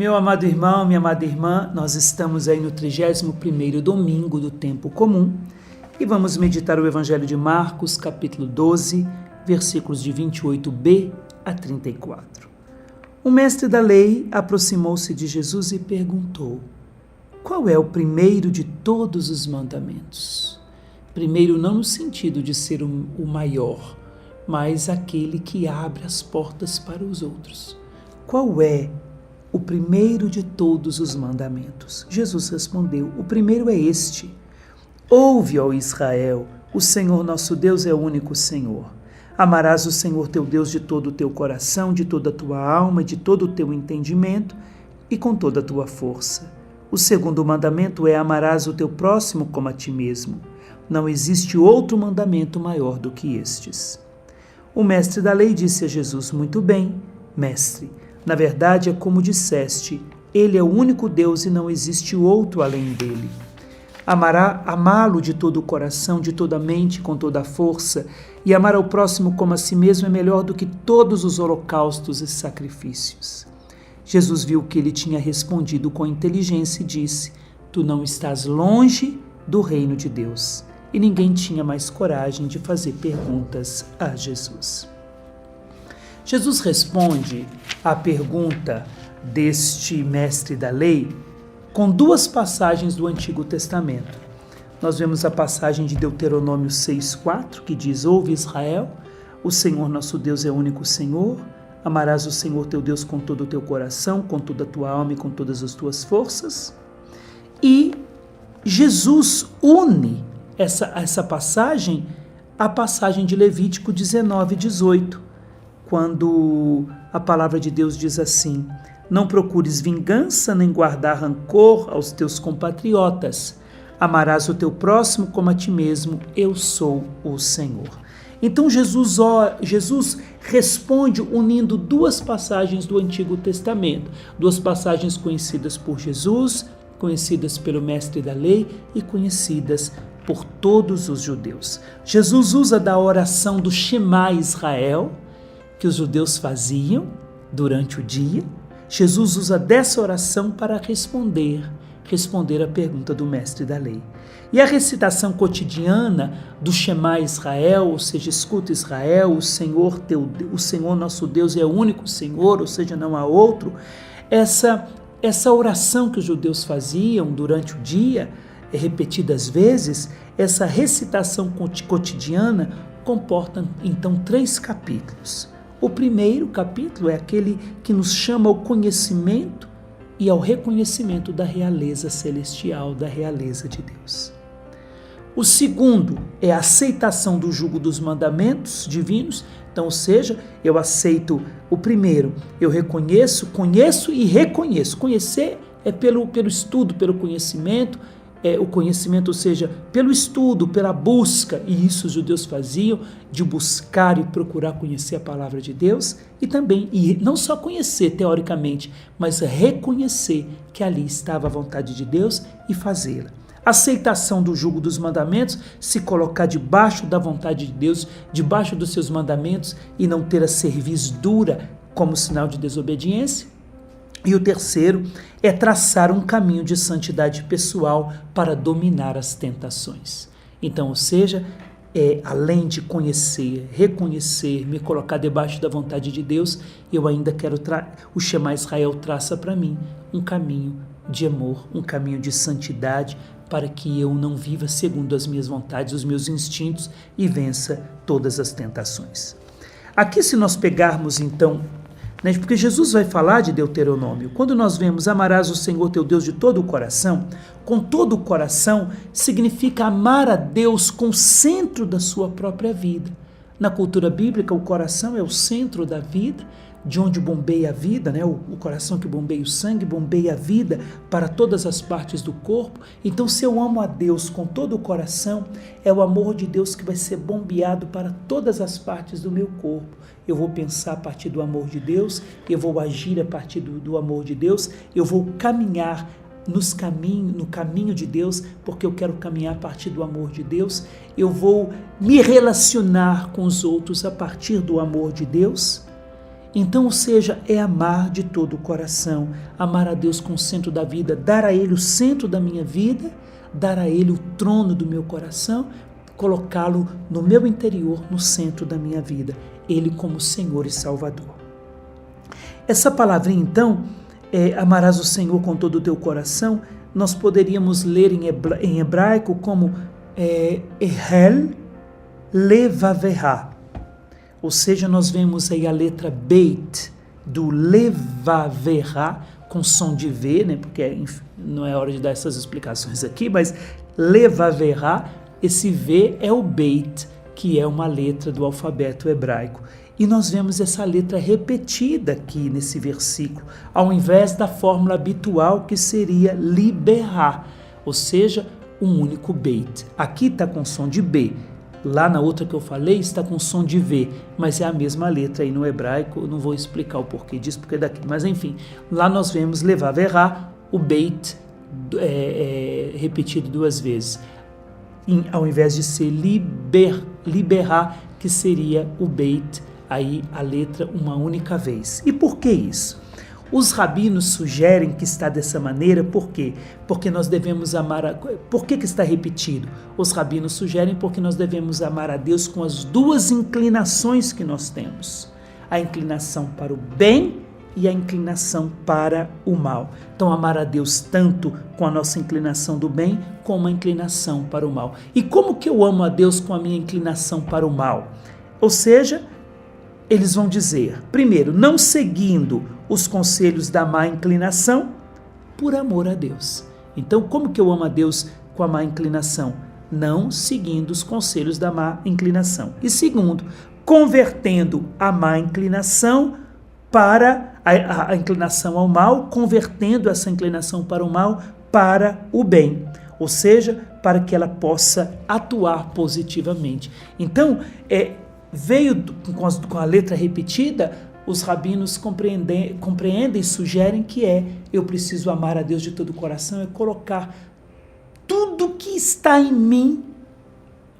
Meu amado irmão, minha amada irmã, nós estamos aí no 31º domingo do tempo comum e vamos meditar o Evangelho de Marcos, capítulo 12, versículos de 28b a 34. O mestre da lei aproximou-se de Jesus e perguntou: qual é o primeiro de todos os mandamentos? Primeiro não no sentido de ser o maior, mas aquele que abre as portas para os outros. Qual é o primeiro de todos os mandamentos? Jesus respondeu: o primeiro é este: ouve, ó Israel, o Senhor nosso Deus é o único Senhor. Amarás o Senhor teu Deus de todo o teu coração, de toda a tua alma, de todo o teu entendimento e com toda a tua força. O segundo mandamento é: amarás o teu próximo como a ti mesmo. Não existe outro mandamento maior do que estes. O mestre da lei disse a Jesus: muito bem, mestre. Na verdade, é como disseste, ele é o único Deus e não existe outro além dele. Amá-lo de todo o coração, de toda a mente, com toda a força, e amar ao próximo como a si mesmo é melhor do que todos os holocaustos e sacrifícios. Jesus viu que ele tinha respondido com inteligência e disse: tu não estás longe do reino de Deus. E ninguém tinha mais coragem de fazer perguntas a Jesus. Jesus responde à pergunta deste mestre da lei com duas passagens do Antigo Testamento. Nós vemos a passagem de Deuteronômio 6,4, que diz: ouve Israel, o Senhor nosso Deus é o único Senhor, amarás o Senhor teu Deus com todo o teu coração, com toda a tua alma e com todas as tuas forças. E Jesus une essa passagem à passagem de Levítico 19:18, quando a palavra de Deus diz assim: não procures vingança nem guardar rancor aos teus compatriotas. Amarás o teu próximo como a ti mesmo, eu sou o Senhor. Então Jesus responde unindo duas passagens do Antigo Testamento, duas passagens conhecidas por Jesus, conhecidas pelo mestre da lei e conhecidas por todos os judeus. Jesus usa da oração do Shema Israel, que os judeus faziam durante o dia. Jesus usa dessa oração para responder a pergunta do mestre da lei. E a recitação cotidiana do Shema Israel, ou seja, escuta Israel, o Senhor nosso Deus é o único Senhor, ou seja, não há outro. Essa oração que os judeus faziam durante o dia, repetidas vezes, essa recitação cotidiana comporta então 3 capítulos. O primeiro capítulo é aquele que nos chama ao conhecimento e ao reconhecimento da realeza celestial, da realeza de Deus. O segundo é a aceitação do jugo dos mandamentos divinos. Então, ou seja, eu aceito o primeiro, eu reconheço, conheço e reconheço. Conhecer é pelo estudo, pelo conhecimento, o conhecimento, ou seja, pelo estudo, pela busca, e isso os judeus faziam, de buscar e procurar conhecer a palavra de Deus, e também, e não só conhecer teoricamente, mas reconhecer que ali estava a vontade de Deus e fazê-la. Aceitação do jugo dos mandamentos, se colocar debaixo da vontade de Deus, debaixo dos seus mandamentos e não ter a cerviz dura como sinal de desobediência. E o terceiro é traçar um caminho de santidade pessoal para dominar as tentações. Então, ou seja, além de conhecer, reconhecer, me colocar debaixo da vontade de Deus, eu ainda quero, o Shema Israel traça para mim um caminho de amor, um caminho de santidade, para que eu não viva segundo as minhas vontades, os meus instintos e vença todas as tentações. Aqui, se nós pegarmos então, porque Jesus vai falar de Deuteronômio, quando nós vemos amarás o Senhor teu Deus de todo o coração, com todo o coração significa amar a Deus com o centro da sua própria vida. Na cultura bíblica, o coração é o centro da vida, de onde bombeia a vida, o coração que bombeia o sangue, bombeia a vida para todas as partes do corpo. Então, se eu amo a Deus com todo o coração, é o amor de Deus que vai ser bombeado para todas as partes do meu corpo. Eu vou pensar a partir do amor de Deus, eu vou agir a partir do amor de Deus, eu vou caminhar no caminho de Deus, porque eu quero caminhar a partir do amor de Deus, eu vou me relacionar com os outros a partir do amor de Deus. Então, ou seja, é amar de todo o coração, amar a Deus com o centro da vida, dar a Ele o centro da minha vida, dar a Ele o trono do meu coração, colocá-lo no meu interior, no centro da minha vida, Ele como Senhor e Salvador. Essa palavrinha, então, amarás o Senhor com todo o teu coração, nós poderíamos ler em hebraico como Ehel Levaverá. Ou seja, nós vemos aí a letra Beit do Levaverá, com som de V, né? Porque não é hora de dar essas explicações aqui, mas Levaverá, esse V é o Beit, que é uma letra do alfabeto hebraico. E nós vemos essa letra repetida aqui nesse versículo, ao invés da fórmula habitual que seria liberar, ou seja, um único Beit. Aqui está com som de B, lá na outra que eu falei está com som de V, mas é a mesma letra aí no hebraico, eu não vou explicar o porquê disso, porque é daqui, mas enfim, lá nós vemos levaverá, o Beit repetido 2 vezes, ao invés de ser liberar, que seria o Beit, aí a letra uma única vez. E por que isso? Os rabinos sugerem que está dessa maneira, por quê? Porque nós devemos amar Por que está repetido? Os rabinos sugerem porque nós devemos amar a Deus com as 2 inclinações que nós temos. A inclinação para o bem e a inclinação para o mal. Então amar a Deus tanto com a nossa inclinação do bem, como a inclinação para o mal. E como que eu amo a Deus com a minha inclinação para o mal? Ou seja, eles vão dizer, primeiro, não seguindo os conselhos da má inclinação, por amor a Deus. Então, como que eu amo a Deus com a má inclinação? Não seguindo os conselhos da má inclinação. E segundo, convertendo a má inclinação para a inclinação ao mal, convertendo essa inclinação para o mal para o bem. Ou seja, para que ela possa atuar positivamente. Então, veio com a letra repetida, os rabinos compreendem e sugerem que eu preciso amar a Deus de todo o coração, colocar tudo que está em mim,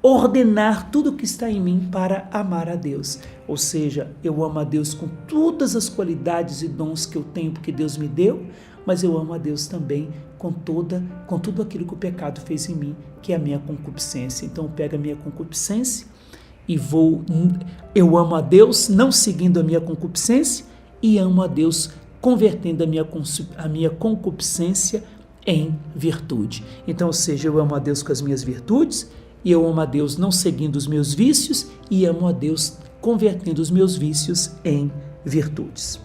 ordenar tudo que está em mim para amar a Deus. Ou seja, eu amo a Deus com todas as qualidades e dons que eu tenho, porque Deus me deu, mas eu amo a Deus também com tudo aquilo que o pecado fez em mim, que é a minha concupiscência. Então eu pego a minha concupiscência e eu amo a Deus não seguindo a minha concupiscência e amo a Deus convertendo a minha concupiscência em virtude. Então, ou seja, eu amo a Deus com as minhas virtudes e eu amo a Deus não seguindo os meus vícios e amo a Deus convertendo os meus vícios em virtudes.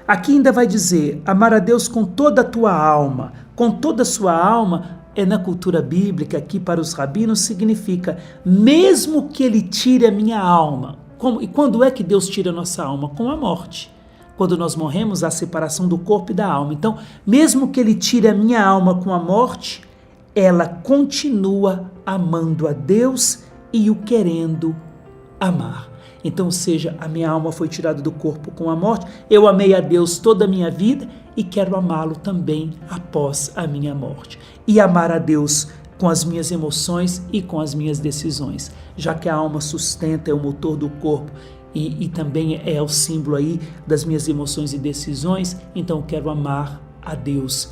Aqui ainda vai dizer, amar a Deus com toda a tua alma, com toda a sua alma, na cultura bíblica, aqui para os rabinos, significa mesmo que ele tire a minha alma. E quando é que Deus tira a nossa alma? Com a morte. Quando nós morremos, há a separação do corpo e da alma. Então, mesmo que ele tire a minha alma com a morte, ela continua amando a Deus e o querendo amar. Então, ou seja, a minha alma foi tirada do corpo com a morte, eu amei a Deus toda a minha vida e quero amá-lo também após a minha morte. E amar a Deus com as minhas emoções e com as minhas decisões, já que a alma sustenta, é o motor do corpo e também é o símbolo aí das minhas emoções e decisões, então eu quero amar a Deus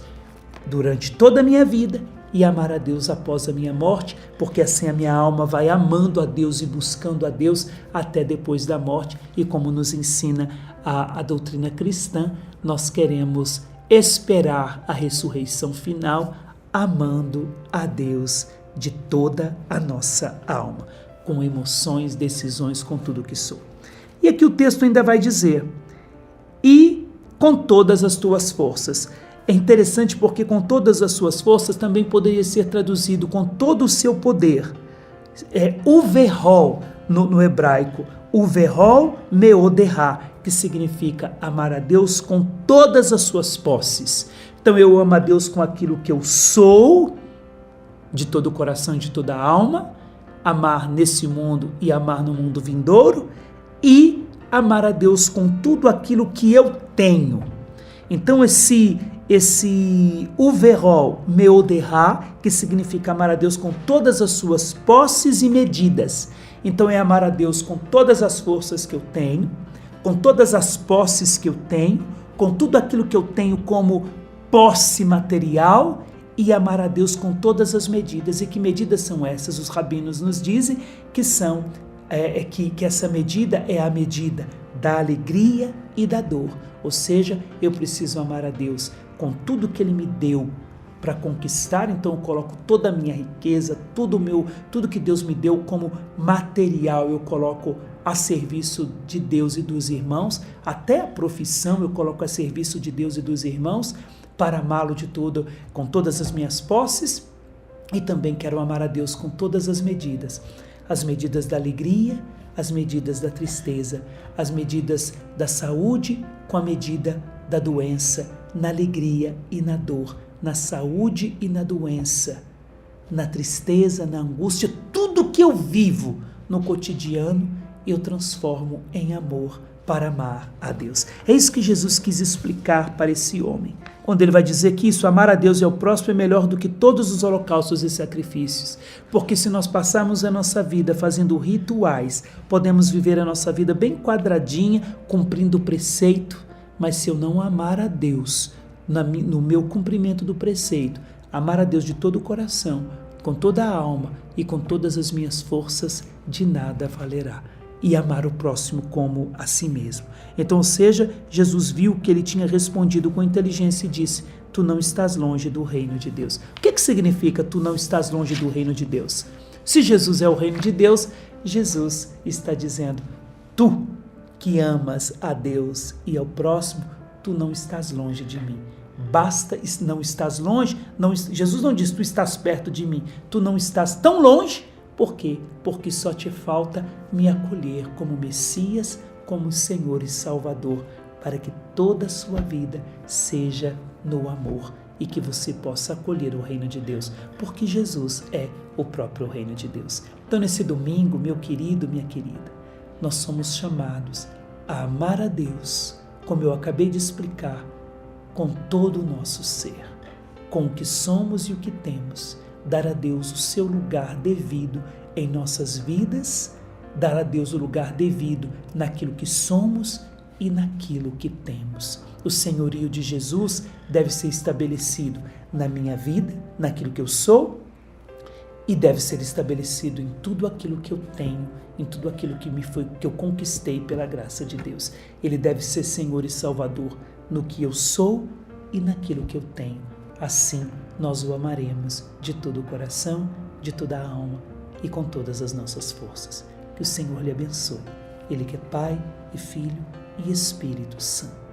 durante toda a minha vida e amar a Deus após a minha morte, porque assim a minha alma vai amando a Deus e buscando a Deus até depois da morte. E como nos ensina a doutrina cristã, nós queremos esperar a ressurreição final, amando a Deus de toda a nossa alma, com emoções, decisões, com tudo que sou. E aqui o texto ainda vai dizer, e com todas as tuas forças. É interessante porque com todas as suas forças também poderia ser traduzido com todo o seu poder. Uverhol no hebraico, Uverhol meoderá, que significa amar a Deus com todas as suas posses. Então eu amo a Deus com aquilo que eu sou, de todo o coração e de toda a alma, amar nesse mundo e amar no mundo vindouro, e amar a Deus com tudo aquilo que eu tenho. Então esse uverhol meoderá, que significa amar a Deus com todas as suas posses e medidas. Então é amar a Deus com todas as forças que eu tenho, com todas as posses que eu tenho, com tudo aquilo que eu tenho como posse material, e amar a Deus com todas as medidas. E que medidas são essas? Os rabinos nos dizem que são que essa medida é a medida da alegria e da dor. Ou seja, eu preciso amar a Deus com tudo que Ele me deu para conquistar. Então eu coloco toda a minha riqueza, tudo que Deus me deu como material, eu coloco a serviço de Deus e dos irmãos. Até a profissão eu coloco a serviço de Deus e dos irmãos, para amá-lo de tudo, com todas as minhas posses. E também quero amar a Deus com todas as medidas da alegria, as medidas da tristeza, as medidas da saúde com a medida da doença, na alegria e na dor, na saúde e na doença, na tristeza, na angústia. Tudo que eu vivo no cotidiano eu transformo em amor para amar a Deus. É isso que Jesus quis explicar para esse homem, quando ele vai dizer que isso, amar a Deus e ao próximo, é melhor do que todos os holocaustos e sacrifícios. Porque se nós passarmos a nossa vida fazendo rituais, podemos viver a nossa vida bem quadradinha, cumprindo o preceito, mas se eu não amar a Deus no meu cumprimento do preceito, amar a Deus de todo o coração, com toda a alma e com todas as minhas forças, de nada valerá. E amar o próximo como a si mesmo. Então, ou seja, Jesus viu que ele tinha respondido com inteligência e disse: tu não estás longe do reino de Deus. O que significa tu não estás longe do reino de Deus? Se Jesus é o reino de Deus, Jesus está dizendo: tu que amas a Deus e ao próximo, tu não estás longe de mim. Basta, não estás longe, Jesus não diz tu estás perto de mim, tu não estás tão longe. Por quê? Porque só te falta me acolher como Messias, como Senhor e Salvador, para que toda a sua vida seja no amor e que você possa acolher o reino de Deus, porque Jesus é o próprio reino de Deus. Então, nesse domingo, meu querido, minha querida, nós somos chamados a amar a Deus, como eu acabei de explicar, com todo o nosso ser, com o que somos e o que temos, dar a Deus o seu lugar devido em nossas vidas, dar a Deus o lugar devido naquilo que somos e naquilo que temos. O senhorio de Jesus deve ser estabelecido na minha vida, naquilo que eu sou, e deve ser estabelecido em tudo aquilo que eu tenho, em tudo aquilo que eu conquistei pela graça de Deus. Ele deve ser Senhor e Salvador no que eu sou e naquilo que eu tenho. Assim, nós o amaremos de todo o coração, de toda a alma e com todas as nossas forças. Que o Senhor lhe abençoe. Ele que é Pai e Filho e Espírito Santo.